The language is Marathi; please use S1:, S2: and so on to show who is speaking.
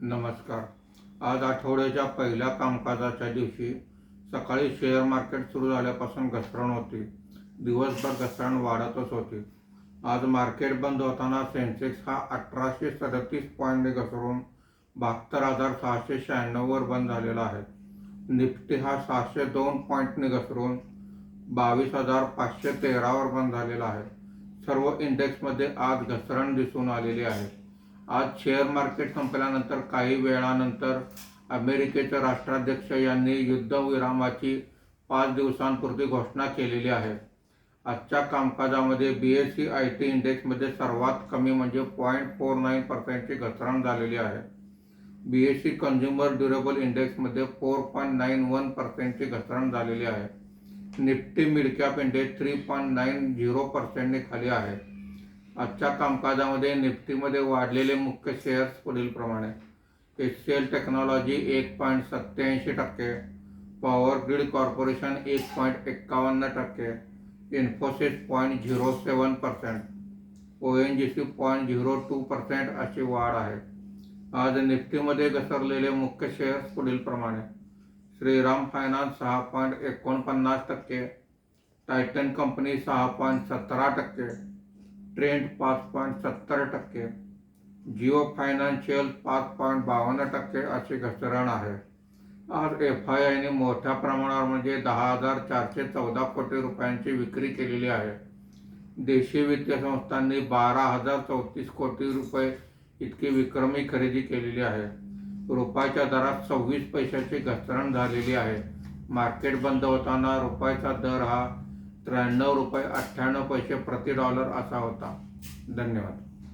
S1: नमस्कार. आज आठवड्याच्या पहिल्या कामकाजाच्या दिवशी सकाळी शेअर मार्केट सुरू झाल्यापासून घसरण होती. दिवसभर घसरण वाढतच होती. आज मार्केट बंद होताना सेन्सेक्स हा 1837 पॉईंटने घसरून 72,696 वर बंद झालेला आहे. निफ्टी हा 602 पॉईंटने घसरून 22,513 वर बंद झालेला आहे. सर्व इंडेक्समध्ये आज घसरण दिसून आलेली आहे. आज शेअर मार्केट संपल्यानंतर काही वेळानंतर अमेरिकेचे राष्ट्राध्यक्ष यांनी युद्धविरामाची 5 दिवसांपुरती घोषणा केलेली आहे. आजच्या कामकाजामध्ये BSE IT इंडेक्समध्ये सर्वात कमी म्हणजे 0.49% घसरण झालेली आहे. BSE कन्झ्युमर ड्युरेबल इंडेक्समध्ये 4.91% घसरण झालेली आहे. निफ्टी मिड कॅप इंडेक्स 3.90% खाली आहे. आजच्या कामकाजामध्ये निफ्टीमध्ये वाढलेले मुख्य शेअर्स पुढील प्रमाणे: HCL technology 1.87%, power grid corporation 1.51%, Infosys 0.07%, ONGC 0.02% अशी वाढ आहे. आज निफ्टीमध्ये घसरलेले मुख्य शेअर्स पुढील प्रमाणे: Shriram finance 6.49%, Titan company 6.17%, trend 5.70%, Jio financial 5.52% अशी घसरण आहे. आज FIIने मोठ्या प्रमाणावर म्हणजे 10,414 कोटी रुपयांची विक्री केलेली आहे. देशी वित्तीय संस्थांनी 12,034 कोटी रुपये इतकी विक्रमी खरेदी केलेली आहे. रुपयाच्या दरात 26 पैशाची घसरण झालेली आहे. मार्केट बंद होताना रुपयाचा दर हा 93 रुपये 98 पैसे प्रति डॉलर असा होता. धन्यवाद.